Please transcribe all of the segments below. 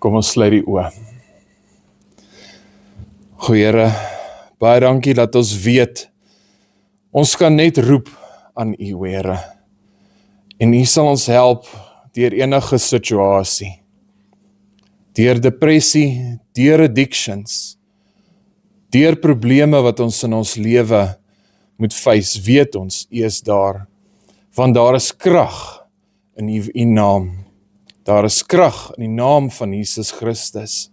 Kom ons sluit die oë. Goeie Here, baie dankie dat ons weet, ons kan net roep aan U, Here. En U sal ons help deur enige situasie. Deur depressie, deur addictions, deur probleme wat ons in ons lewe moet face, weet ons, U is daar. Want daar is krag in U naam. Daar is krag in die naam van Jesus Christus.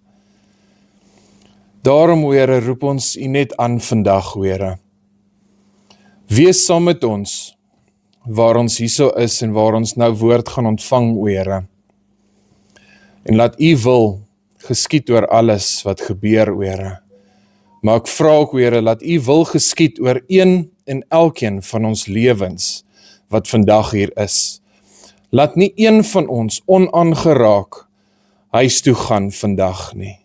Daarom, Here, roep ons U net aan vandag, Here. Wees saam met ons, waar ons hierso is en waar ons nou woord gaan ontvang, Here. En laat U wil geskied oor alles wat gebeur, Here. Maar ek vra ook, Here, laat U wil geskied oor een en elkeen van ons lewens, wat vandag hier is. Laat nie een van ons onaangeraak huis toe gaan vandag nie.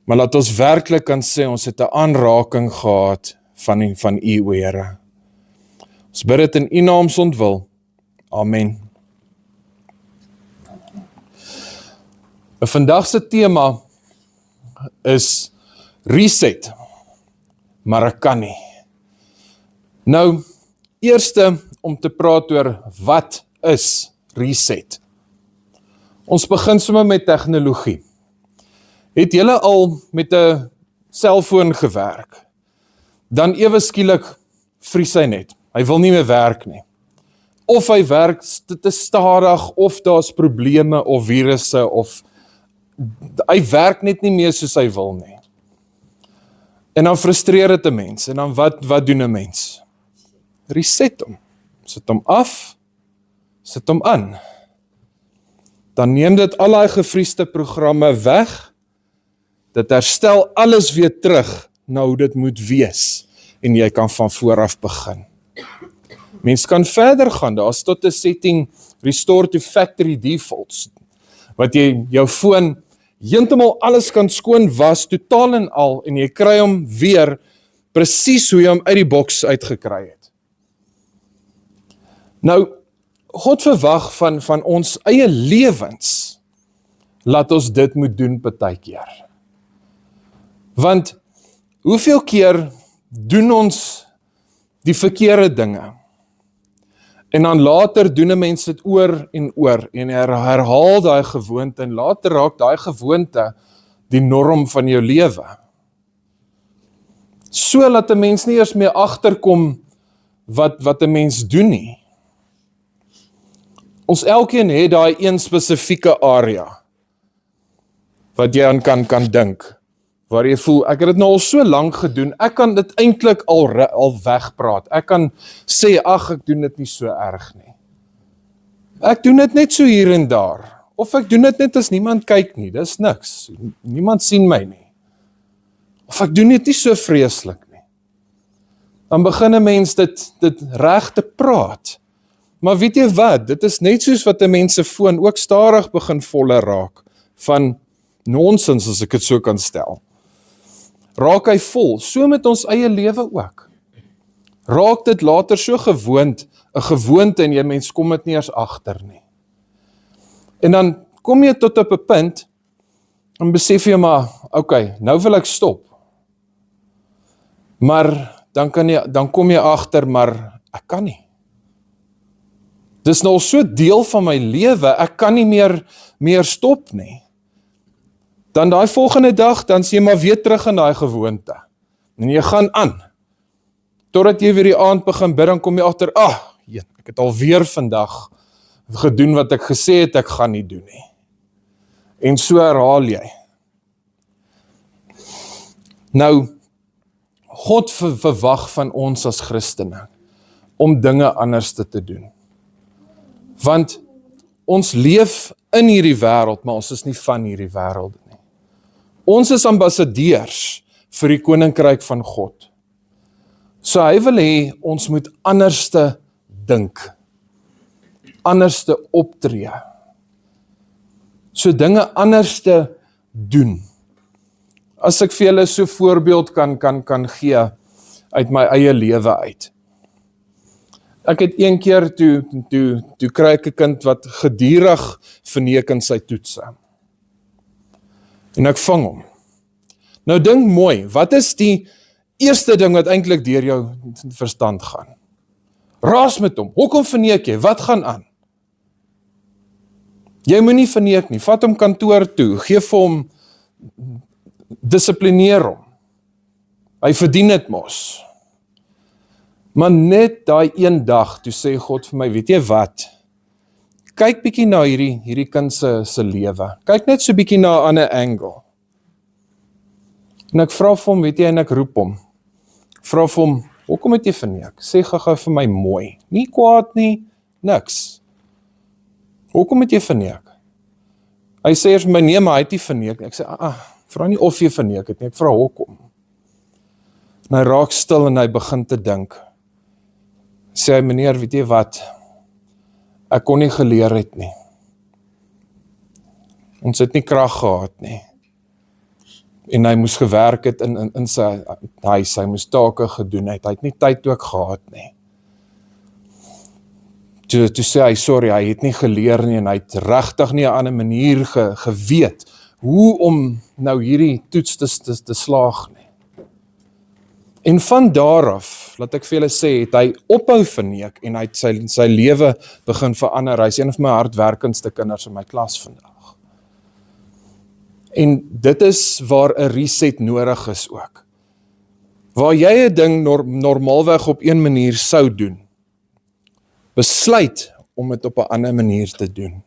Maar laat ons werklik kan sê, ons het 'n aanraking gehad van U, Here. Ons bid dit in U naam ontwil. Amen. Vandag se tema is reset, maar ek kan nie. Nou, eerste om te praat oor wat is reset. Ons begin sommer met tegnologie. Het julle al met 'n selfoon gewerk? Dan ewe skielik vries hy net. Hy wil nie meer werk nie. Of hy werk te stadig, of daar's probleme of virusse, of hy werk net nie meer soos hy wil nie. En dan frustreer dit 'n mens. En dan wat doen 'n mens? Reset hom. Sit hom af, sit hom aan. Dan neem dit al die gevriesde programme weg. Dit herstel alles weer terug na hoe dit moet wees. En jy kan van vooraf begin. Mens kan verder gaan, daar is tot 'n setting restore to factory defaults, wat jy jou foon heeltemal alles kan skoon was, totaal en al, en jy kry hom weer presies hoe jy hom uit die boks uitgekry het. Nou, God verwag van ons eie lewens, laat ons dit moet doen partykeer. Want, hoeveel keer doen ons die verkeerde dinge? En dan later doen 'n mens dit oor en herhaal daai gewoonte, en later raak daai gewoonte die norm van jou lewe. So laat 'n mens nie eers meer agterkom wat 'n mens doen nie. Ons elkeen het daai een spesifieke area wat jy aan kan dink, waar jy voel, ek het dit nou al so lank gedoen, ek kan dit eintlik al wegpraat. Ek kan sê, ag, ek doen dit nie so erg nie. Ek doen dit net so hier en daar. Of ek doen dit net as niemand kyk nie, dis niks. Niemand sien my nie. Of ek doen dit nie so vreeslik nie. Dan begin 'n mens dit reg te praat. Maar weet jy wat, dit is net soos wat 'n mens se foon ook stadig begin voller raak, van nonsens, as ek dit so kan stel. Raak hy vol, so met ons eie lewe ook. Raak dit later so 'n gewoonte, en jy mens kom dit nie eers agter nie. En dan kom jy tot op 'n punt, en besef jy maar, okay, nou wil ek stop. Maar dan kom jy agter, maar ek kan nie. Dis nou so deel van my lewe, ek kan nie meer stop nie. Dan daai volgende dag, dan sê jy maar weer terug in daai gewoonte. En jy gaan aan. Totdat jy weer die aand begin bid, dan kom jy agter, ek het alweer vandag gedoen wat ek gesê het, ek gaan nie doen nie. En so herhaal jy. Nou, God verwag van ons as Christene, om dinge anders te doen. Want ons leef in hierdie wêreld, maar ons is nie van hierdie wêreld nie. Ons is ambassadeurs vir die koninkryk van God. So hy wil hê, ons moet anders te dink, anders te optree, so dinge anders te doen. As ek vir julle so voorbeeld kan gee, uit my eie lewe uit. Ek het een keer toe kry ek 'n kind wat gedurig verneek in sy toetse. En ek vang hom. Nou dink mooi, wat is die eerste ding wat eintlik deur jou verstand gaan? Raas met hom, hoekom verneek jy, wat gaan aan? Jy moet nie verneek nie, vat hom kantoor toe, geef hom, dissiplineer hom. Hy verdien dit mos. Maar net daai een dag, toe sê God vir my, weet jy wat? Kyk bietjie na hierdie kind se lewe. Kyk net so bietjie na 'n ander angle. En ek vra vir hom, weet jy, en ek roep hom. Vra vir hom, hoekom het jy verneek? Sê gou vir my mooi. Nie kwaad nie, niks. Hoekom het jy verneek? Hy sê eers vir my, nee, maar hy het nie verneek. Ek sê, vra nie of jy verneek het nie, ek vra hoekom. En hy raak stil en hy begin te dink. Sê hy, meneer, weet jy wat? Ek kon nie geleer het nie. Ons het nie krag gehad nie. En hy moes gewerk het in sy huis, hy moes take gedoen het, hy het nie tyd ook gehad nie. Toe sê hy, sorry, hy het nie geleer nie, en hy het regtig nie 'n ander manier geweet, hoe om nou hierdie toets te slaag nie. En van daar af, laat ek vir julle sê, het hy ophou verneek, en hy het sy lewe begin verander. Hy is een van my hardwerkendste kinders in my klas vandag. En dit is waar 'n reset nodig is ook. Waar jy 'n ding normaalweg op een manier sou doen, besluit om dit op 'n ander manier te doen.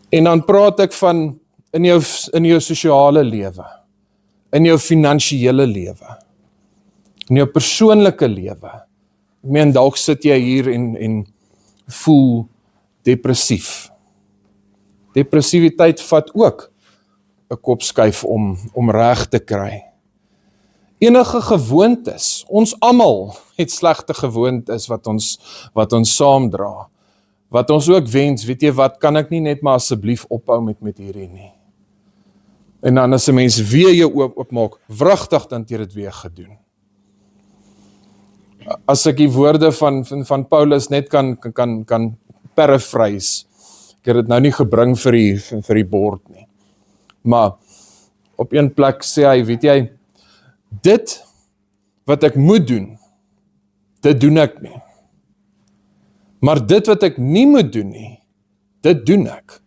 En dan praat ek van in jou sosiale lewe, in jou finansiële lewe, in jou persoonlike lewe. Ek meen, dalk sit jy hier en voel depressief. Depressiwiteit vat ook 'n kopskuif om reg te kry. Enige gewoontes, ons almal het slegte gewoontes wat ons saamdra. Wat ons ook wens, weet jy wat, kan ek nie net maar asseblief ophou met hierdie nie. En dan as 'n mens weer jou oopmaak, wragtig dan het jy dit weer gedoen. As ek die woorde van Paulus net kan paraphrase, ek het dit nou nie gebring vir die bord nie. Maar op een plek sê hy, weet jy, dit wat ek moet doen, dit doen ek nie. Maar dit wat ek nie moet doen nie, dit doen ek.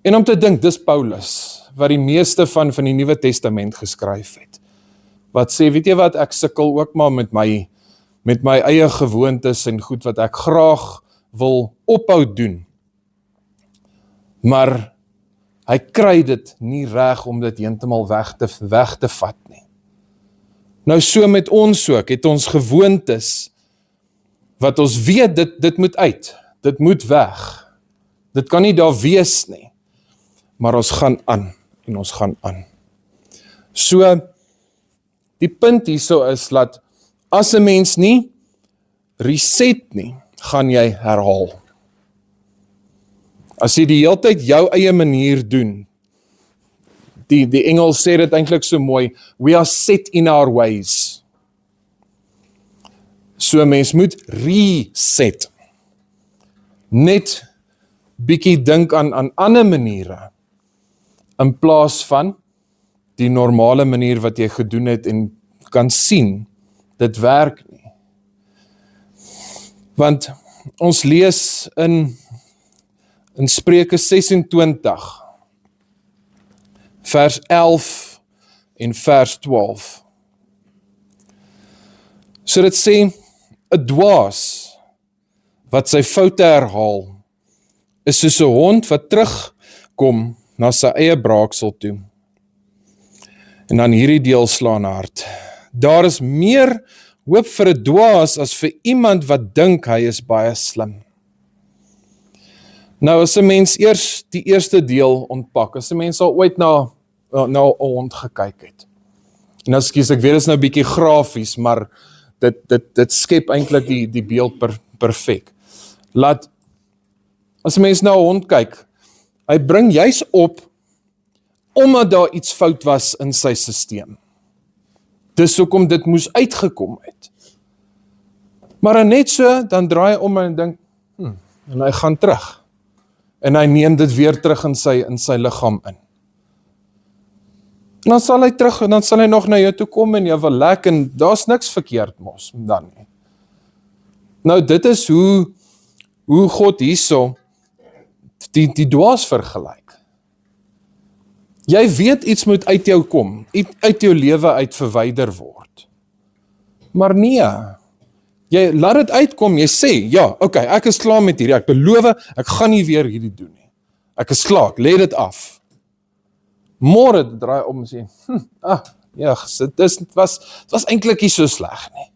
En om te dink, dis Paulus, wat die meeste van die Nuwe Testament geskryf het. Wat sê, weet jy wat, ek sukkel ook maar met my eie gewoontes en goed wat ek graag wil ophou doen. Maar hy kry dit nie reg om dit heeltemal weg te vat nie. Nou so met ons ook, het ons gewoontes, wat ons weet, dit moet uit, dit moet weg, dit kan nie daar wees nie, maar ons gaan aan, en ons gaan aan. So, die punt hierso is, dat as 'n mens nie reset nie, gaan jy herhaal. As jy die hele tyd jou eie manier doen, die Engels sê dit eintlik so mooi, we are set in our ways. So mens moet reset. Net bietjie dink aan ander maniere, in plaas van die normale manier wat jy gedoen het en kan sien, dit werk nie. Want ons lees in Spreuke 26, vers 11 en vers 12. So dit sê, 'n dwaas wat sy foute herhaal, is soos 'n hond wat terugkom na sy eie braaksel toe. En dan hierdie deel slaan hard. Daar is meer hoop vir 'n dwaas as vir iemand wat dink hy is baie slim. Nou as 'n mens eers die eerste deel ontpak, as 'n mens al ooit na 'n hond gekyk het. En ekskuus, ek weet dit is nou 'n bietjie grafies, maar dit skep eintlik die beeld perfek. Laat as 'n mens na 'n hond kyk, hy bring juis op omdat daar iets fout was in sy stelsel. Dis hoekom dit moes uitgekom het. Maar net so, dan draai hy om en dink, en hy gaan terug. En hy neem dit weer terug in sy liggaam in. Dan sal hy terug, en dan sal hy nog na jou toe kom en jy wil lek, en daar's niks verkeerd mos, dan nie. Nou dit is hoe God hierso die dwaas vergelyk. Jy weet iets moet uit jou kom, uit jou lewe uit verwyder word. Maar nee, jy laat dit uitkom, jy sê, ja, okay, ek is klaar met hierdie, ek beloof, ek gaan nie weer hierdie doen nie. Ek is klaar, ek lê dit af. Môre draai om en sê, ja, dit was eintlik nie so sleg nie.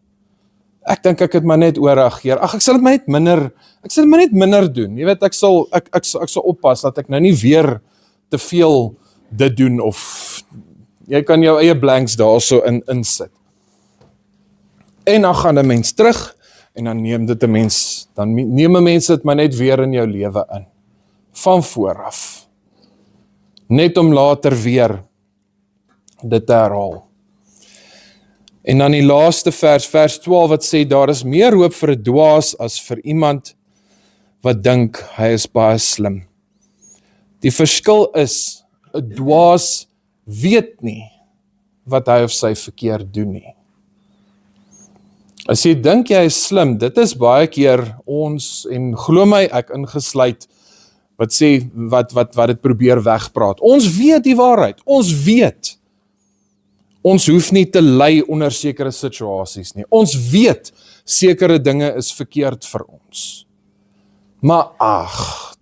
Ek dink ek het maar net ooreageer. Ek sal dit maar net minder doen. Jy weet, ek sal oppas dat ek nou nie weer te veel dit doen, of jy kan jou eie blanks daarso insit. En dan gaan 'n mens terug, en dan neem 'n mens dit maar net weer in jou lewe in. Van vooraf. Net om later weer dit te herhaal. En dan die laaste vers 12 wat sê, daar is meer hoop vir 'n dwaas as vir iemand wat dink hy is baie slim. Die verskil is, 'n dwaas weet nie wat hy of sy verkeerd doen nie. As jy dink jy is slim, dit is baie keer ons, en glo my, ek ingesluit, wat sê, wat dit probeer wegpraat. Ons weet die waarheid, ons weet. Ons hoef nie te ly onder sekere situasies nie. Ons weet, sekere dinge is verkeerd vir ons. Maar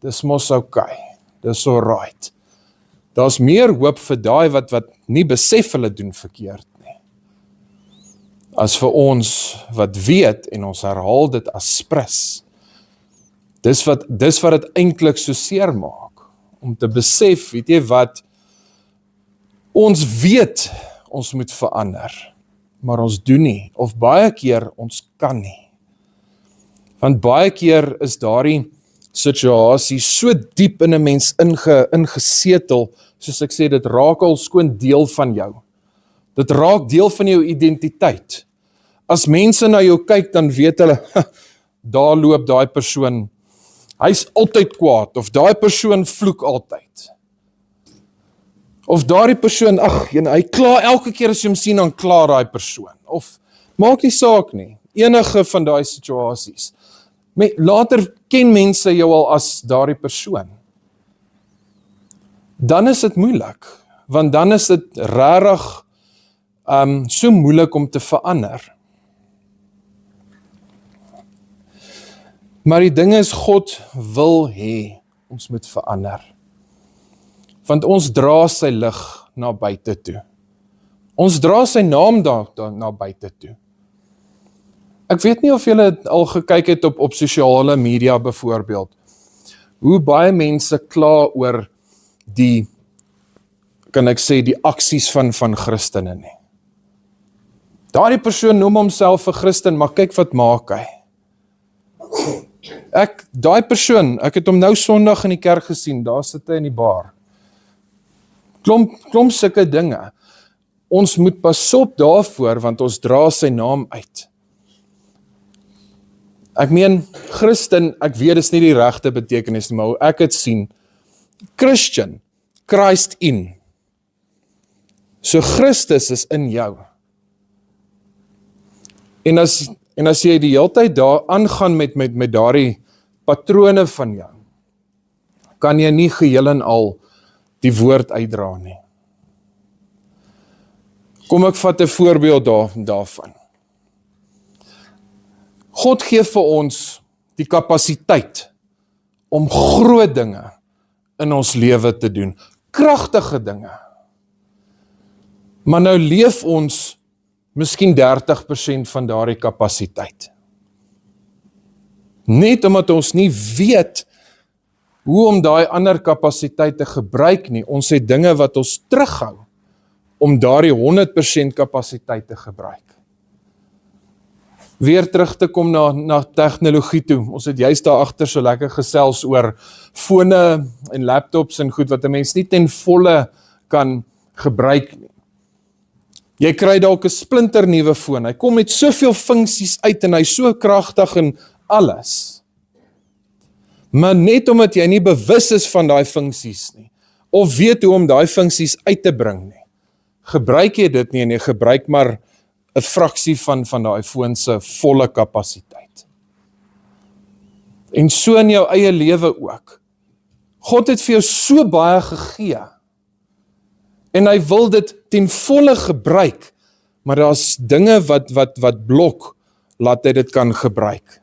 dis mos okay, dis alright. Daar's meer hoop vir daai wat nie besef hulle doen verkeerd nie, as vir ons wat weet, en ons herhaal dit as sprus. Dis wat dit eintlik so seer maak, om te besef, weet jy wat, ons weet, ons moet verander, maar ons doen nie, of baie keer ons kan nie. Want baie keer is daardie situasie so diep in 'n mens ingesetel, soos ek sê, dit raak al skoon deel van jou. Dit raak deel van jou identiteit. As mense na jou kyk, dan weet hulle, daar loop daai persoon, hy's altyd kwaad, of daai persoon vloek altyd. Of daardie persoon, hy kla elke keer as jy hom sien, dan kla daai persoon. Of, maak nie saak nie, enige van daai situasies. Later ken mense jou al as daardie persoon. Dan is dit moeilik, want dan is dit regtig so moeilik om te verander. Maar die ding is, God wil hê ons moet verander. Want ons dra sy lig na buite toe. Ons dra sy naam daar na buite toe. Ek weet nie of julle al gekyk het op sosiale media byvoorbeeld, hoe baie mense kla oor die aksies van Christene nie. Daardie persoon noem homself 'n Christen, maar kyk wat maak hy. Daai persoon, ek het hom nou Sondag in die kerk gesien, daar sit hy in die bar. Klomp sulke dinge. Ons moet pas op daarvoor, want ons dra sy naam uit. Ek meen, Christen, ek weet dis nie die regte betekenis nie, maar hoe ek het sien, Christian, Christ in. So Christus is in jou. En as jy die hele tyd daar aangaan met daardie patrone van jou, kan jy nie geheel en al die woord uitdra nie. Kom ek vat 'n voorbeeld daarvan. God gee vir ons die kapasiteit om groot dinge in ons lewe te doen, kragtige dinge. Maar nou leef ons miskien 30% van daardie kapasiteit. Net omdat ons nie weet hoe om daai ander kapasiteit te gebruik nie. Ons het dinge wat ons terughou om daardie 100% kapasiteit te gebruik. Weer terug te kom na tegnologie toe. Ons het juist daar agter so lekker gesels oor fone en laptops en goed wat 'n mens nie ten volle kan gebruik nie. Jy kry dalk 'n splinternuwe foon. Hy kom met soveel funksies uit en hy's so kragtig en alles. Maar net omdat jy nie bewus is van daai funksies nie, of weet hoe om daai funksies uit te bring nie, gebruik jy dit nie en jy gebruik maar 'n fraksie van daai foon se volle kapasiteit. En so in jou eie lewe ook. God het vir jou so baie gegee, en hy wil dit ten volle gebruik, maar daar's dinge wat blok, laat hy dit kan gebruik.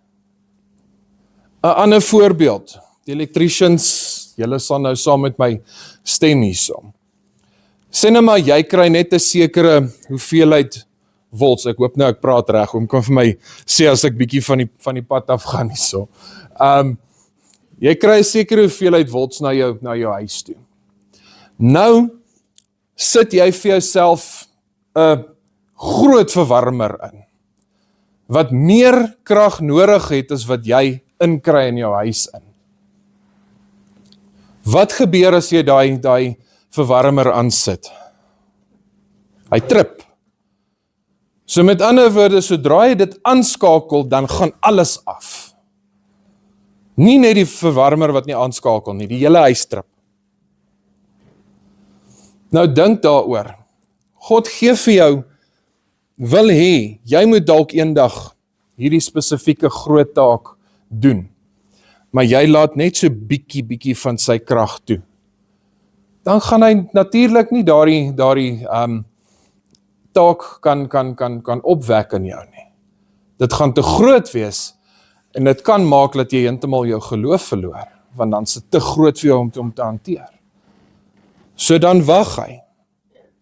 'n ander voorbeeld, die electricians, julle sal nou saam met my stem hierso. Sê nou maar, jy kry net 'n sekere hoeveelheid volts, ek hoop nou ek praat reg, om kan vir my sê as ek bietjie van die pad af gaan hierso. Jy kry 'n sekere hoeveelheid volts na jou huis toe. Nou sit jy vir jouself 'n groot verwarmer in, wat meer krag nodig het as wat jy inkry in jou huis in. Wat gebeur as jy daai verwarmer aansit? Hy trip. So met ander woorde, sodra jy dit aanskakel, dan gaan alles af. Nie net die verwarmer wat nie aanskakel nie, die hele huis trip. Nou dink daaroor. God gee vir jou, wil hê, jy moet dalk eendag hierdie spesifieke groot taak doen, maar jy laat net so bietjie van sy krag toe. Dan gaan hy natuurlik nie daardie taak kan opwek in jou nie. Dit gaan te groot wees, en dit kan maak dat jy heeltemal jou geloof verloor, want dan is dit te groot vir jou om te hanteer. So dan wag hy,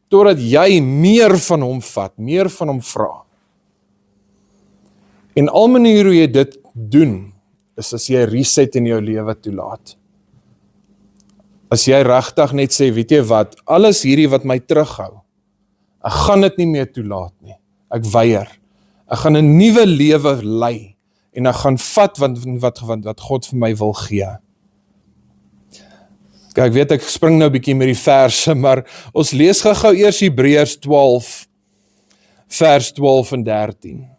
totdat jy meer van hom vat, meer van hom vra. En al manier hoe jy dit doen, is as jy 'n reset in jou lewe toelaat. As jy regtig net sê, weet jy wat, alles hierdie wat my terughou, ek gaan dit nie meer toelaat nie, ek weier, ek gaan 'n nuwe lewe lei, en ek gaan vat wat God vir my wil gee. Kijk, ek weet ek spring nou bietjie met die verse, maar ons lees gou eers Hebreërs 12, vers 12 en 13.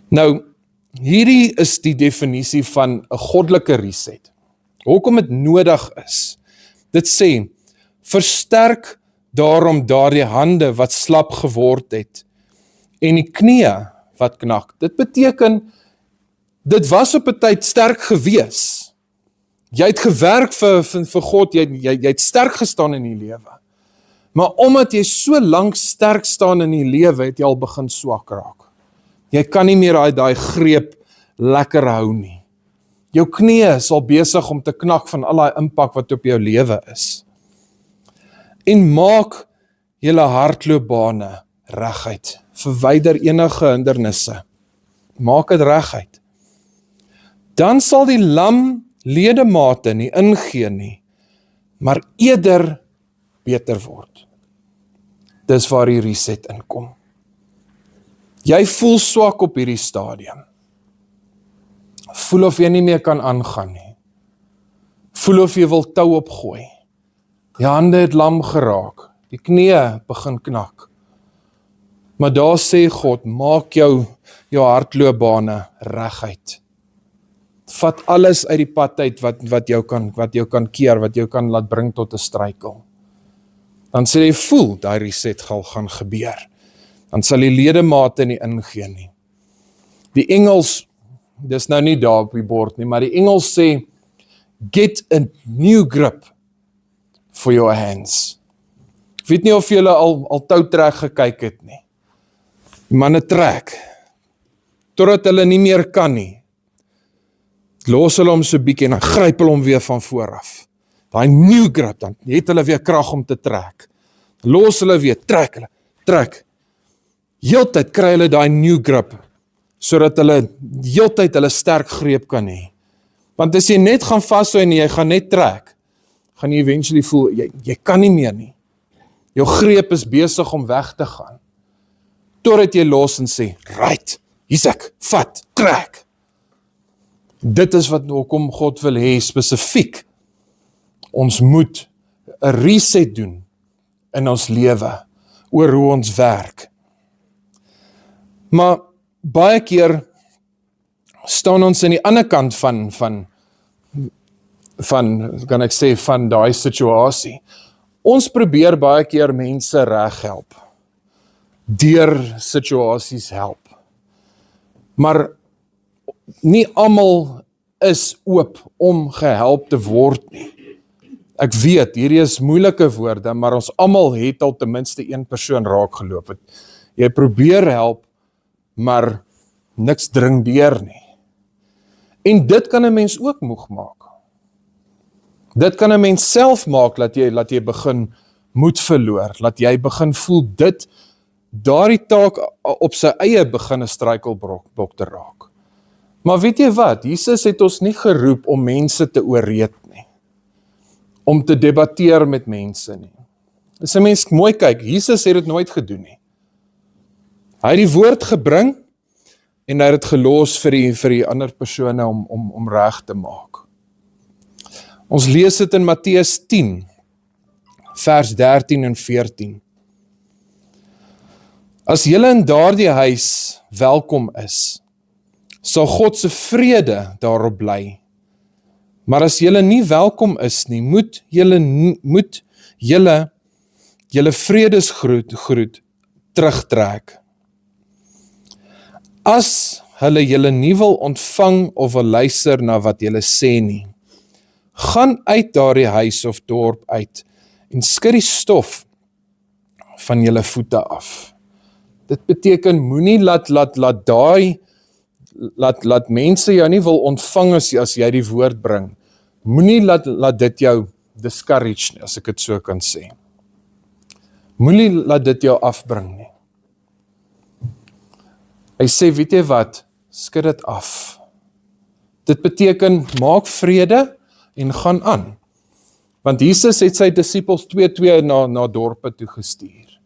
Nou, hierdie is die definisie van 'n goddelike reset. Hoekom dit nodig is. Dit sê, versterk daarom daardie hande wat slap geword het, en die knieë wat knak. Dit beteken, dit was op 'n tyd sterk gewees. Jy het gewerk vir God, jy het sterk gestaan in die lewe. Maar omdat jy so lank sterk staan in die lewe, het jy al begin swak raak. Jy kan nie meer daai greep lekker hou nie. Jou knieë is al besig om te knak van al daai impak wat op jou lewe is. En maak julle hardloopbane reguit. Verwyder enige hindernisse. Maak dit reguit. Dan sal die lam ledemate nie ingee nie, maar eerder beter word. Dis waar die reset inkom. Jy voel swak op hierdie stadium. Voel of jy nie meer kan aangaan nie. Voel of jy wil tou opgooi. Die hande het lam geraak. Die knieë begin knak. Maar daar sê God, maak jou hardloopbane reguit. Vat alles uit die pad uit wat jou kan keer, wat jou kan laat bring tot 'n struikel. Dan sê jy, voel, daai reset gaan gebeur. Dan sal die ledemate nie ingee nie. Die Engels, dis nou nie daar op die bord nie, maar die Engels sê, get a new grip for your hands. Ek weet nie of julle al toutrek gekyk het nie. Die manne trek, totdat hulle nie meer kan nie. Los hulle hom so bietjie en dan gryp hulle hom weer van vooraf. Daai new grip, dan het hulle weer krag om te trek. Los hulle weer, trek. Heeltyd kry hulle daai new grip, sodat hulle heeltyd hulle sterk greep kan hê. Want as jy net gaan vashou en jy gaan net trek, gaan jy eventually voel, jy kan nie meer nie. Jou greep is besig om weg te gaan. Totdat jy los en sê, right, hier's ek, vat, trek. Dit is wat hoekom God wil hê spesifiek. Ons moet 'n reset doen in ons lewe, oor hoe ons werk. Maar baie keer staan ons aan die ander kant van kan ek sê, van daai situasie. Ons probeer baie keer mense reg help, deur situasies help, maar nie almal is oop om gehelp te word nie. Ek weet, hierdie is moeilike woorde, maar ons almal het al ten minste een persoon raak geloop. Jy probeer help, maar niks dring deur nie. En dit kan 'n mens ook moeg maak. Dit kan 'n mens self maak, laat jy begin moed verloor, laat jy begin voel daardie taak op sy eie begin 'n struikelblok te raak. Maar weet jy wat, Jesus het ons nie geroep om mense te oorreed nie, om te debatteer met mense nie. As 'n mens mooi kyk, Jesus het dit nooit gedoen nie. Hy het die woord gebring, en hy het dit gelos vir die ander persone om reg te maak. Ons lees dit in Matteus 10, vers 13 en 14. As julle in daardie huis welkom is, sal God se vrede daarop bly. Maar as julle nie welkom is nie, moet julle vredesgroet terugtrek. As hulle julle nie wil ontvang of wil luister na wat julle sê nie, gaan uit daardie huis of dorp uit en skud die stof van julle voete af. Dit beteken moenie laat mense jou nie wil ontvang as jy die woord bring. Moenie laat dit jou discourage nie, as ek dit so kan sê. Moenie laat dit jou afbring nie. Hy sê, weet jy wat, skud dit af. Dit beteken, maak vrede en gaan aan. Want Jesus het sy disippels 2 na dorpe toe gestuur,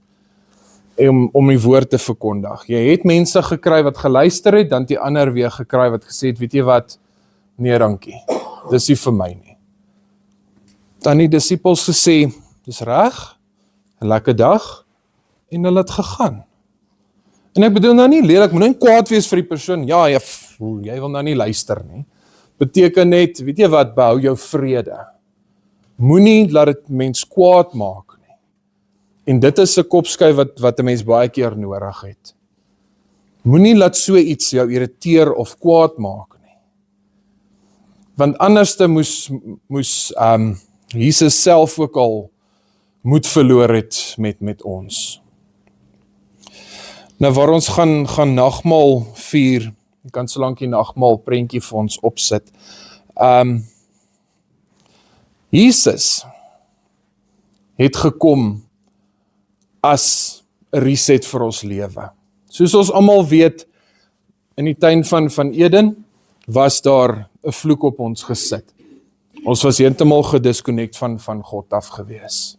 om die woord te verkondig. Jy het mense gekry wat geluister het, dan die ander weer gekry wat gesê het, weet jy wat, nee dankie, dis nie vir my nie. Dan die disippels gesê, dis reg, 'n lekker dag, en hulle het gegaan. En ek bedoel nou nie lelik, moet nie kwaad wees vir die persoon, jy wil nou nie luister nie. Beteken net, weet jy wat, behou jou vrede. Moenie laat dit mens kwaad maak nie. En dit is 'n kopskuif wat 'n mens baie keer nodig het. Moenie laat so iets jou irriteer of kwaad maak nie. Want anderste moes Jesus self ook al moed verloor het met ons. Nou waar ons gaan nagmaal vier, ek kan solank die nagmaal prentjie vir ons opsit. Jesus het gekom as 'n reset vir ons lewe. Soos ons almal weet, in die tuin van Eden, was daar 'n vloek op ons gesit. Ons was heeltemal gedisconnect van God af gewees.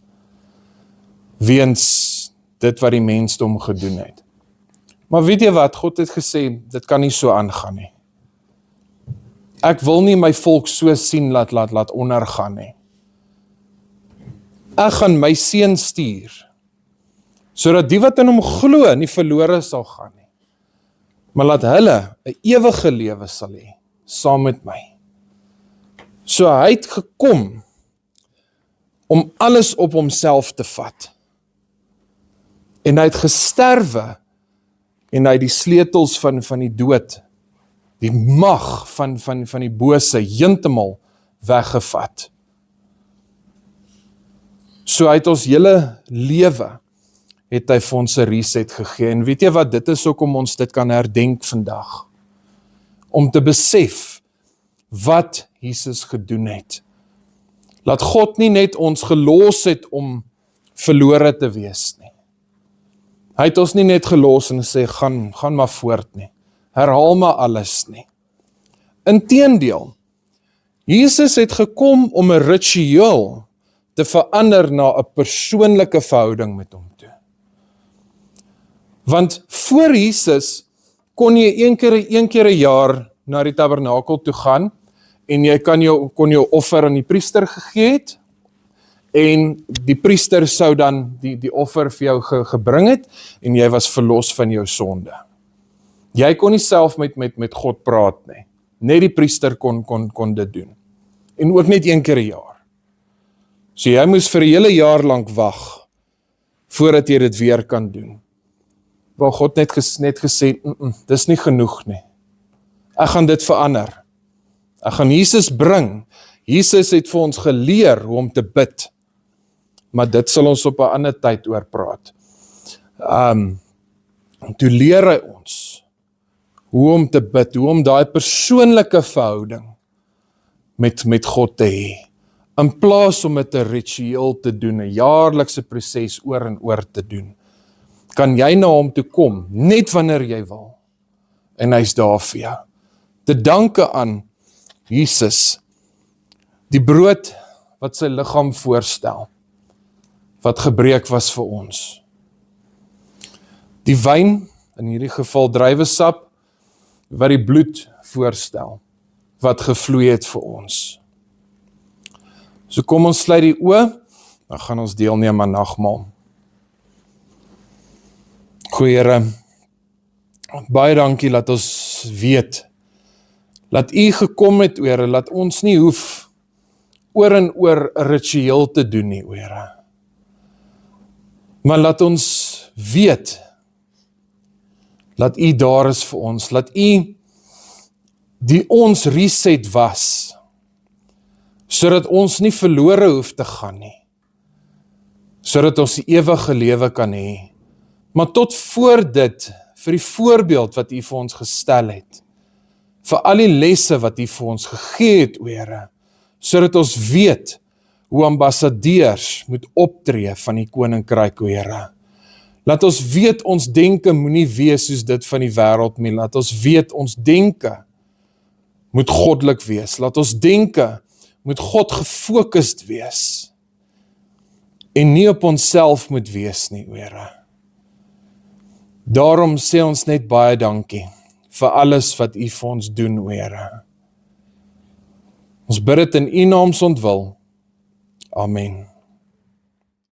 Weens dit wat die mensdom gedoen het. Maar weet jy wat, God het gesê, dit kan nie so aangaan nie. Ek wil nie my volk so sien laat ondergaan nie. Ek gaan my seun stuur, sodat die wat in hom glo nie verlore sal gaan nie, maar laat hulle 'n ewige lewe sal hê, saam met my. So hy het gekom om alles op homself te vat. En hy het gesterwe, en hy het die sleutels van die dood, die mag van die bose, heeltemal weggevat. So hy het ons hele lewe, het hy vir ons 'n reset gegee. En weet jy wat, dit is ook om ons dit kan herdenk vandag. Om te besef wat Jesus gedoen het. Laat God nie net ons gelos het om verlore te wees nie. Hy het ons nie net gelos en gesê, gaan maar voort nie. Herhaal maar alles nie. Inteendeel, Jesus het gekom om 'n ritueel te verander na 'n persoonlike verhouding met hom toe. Want voor Jesus kon jy een keer 'n jaar na die tabernakel toe gaan en jy kon jou offer aan die priester gegee het en die priester sou dan die offer vir jou gebring het en jy was verlos van jou sonde. Jy kon nie self met God praat nie. Net die priester kon dit doen. En ook net een keer 'n jaar. So jy moes vir 'n hele jaar lank wag, voordat jy dit weer kan doen. Waar God net gesê, dis nie genoeg nie. Ek gaan dit verander. Ek gaan Jesus bring. Jesus het vir ons geleer hoe om te bid. Maar dit sal ons op 'n ander tyd oor praat. Toe leer hy ons hoe om te bid, hoe om daai persoonlike verhouding met God te hê. In plaas om dit 'n ritueel te doen, 'n jaarlikse proses oor en oor te doen, kan jy na hom toe kom, net wanneer jy wil. En hy's daar vir jou. Te danke aan Jesus, die brood wat sy liggaam voorstel, wat gebreek was vir ons. Die wyn, in hierdie geval druiwesap, wat die bloed voorstel, wat gevloei het vir ons. So kom ons sluit die oë, dan gaan ons deelneem aan nagmaal. Goeie Here, baie dankie dat ons weet, dat U gekom het, o Here, dat ons nie hoef oor en oor 'n ritueel te doen nie, o Here. Maar laat ons weet, dat U daar is vir ons, dat U die ons reset was, sodat ons nie verlore hoef te gaan nie, sodat ons die ewige lewe kan hê. Maar tot voor dit, vir die voorbeeld wat U vir ons gestel het, vir al die lesse wat U vir ons gegee het, o Here, sodat ons weet hoe ambassadeurs moet optree van die koninkryk, o Here. Laat ons weet ons denke moenie wees soos dit van die wêreld nie. Laat ons weet ons denke moet goddelik wees. Laat ons denke moet God gefokust wees en nie op onsself moet wees nie, o Here. Daarom sê ons net baie dankie vir alles wat U vir ons doen, o Here. Ons bid dit in U naam ontwil. Amen.